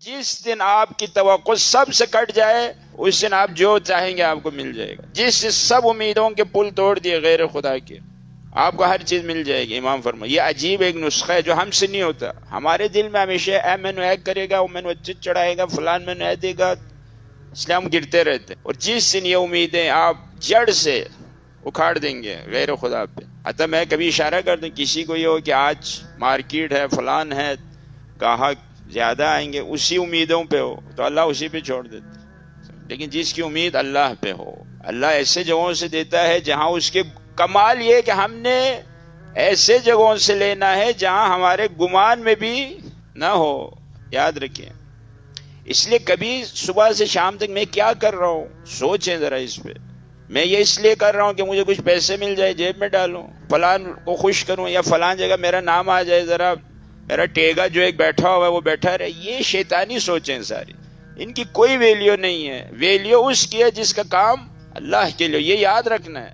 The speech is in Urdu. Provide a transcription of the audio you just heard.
جس دن آپ کی توقع سب سے کٹ جائے اس دن آپ جو چاہیں گے آپ کو مل جائے گا. جس سب امیدوں کے پل توڑ دیے غیر خدا کے، آپ کو ہر چیز مل جائے گی. امام فرمائے یہ عجیب ایک نسخہ ہے جو ہم سے نہیں ہوتا. ہمارے دل میں ہمیشہ اے میں نے ایک کرے گا، وہ میں نے اچھے چڑھائے گا، فلان میں نے دے گا، اس لیے ہم گرتے رہتے. اور جس دن یہ امیدیں آپ جڑ سے اکھاڑ دیں گے غیر خدا پہ. حتیٰ میں کبھی اشارہ کر دوں کسی کو یہ ہو کہ آج مارکیٹ ہے، فلان ہے، گاہک زیادہ آئیں گے، اسی امیدوں پہ ہو تو اللہ اسی پہ چھوڑ دیتا. لیکن جس کی امید اللہ پہ ہو، اللہ ایسے جگہوں سے دیتا ہے جہاں اس کے کمال یہ کہ ہم نے ایسے جگہوں سے لینا ہے جہاں ہمارے گمان میں بھی نہ ہو. یاد رکھیں. اس لیے کبھی صبح سے شام تک میں کیا کر رہا ہوں سوچیں ذرا اس پہ. میں یہ اس لیے کر رہا ہوں کہ مجھے کچھ پیسے مل جائے جیب میں ڈالوں، فلان کو خوش کروں، یا فلان جگہ میرا نام آ جائے، ذرا میرا ٹیگا جو ایک بیٹھا ہوا ہے وہ بیٹھا رہے. یہ شیطانی سوچیں ساری، ان کی کوئی ویلیو نہیں ہے. ویلیو اس کی ہے جس کا کام اللہ کے لیے. یہ یاد رکھنا ہے.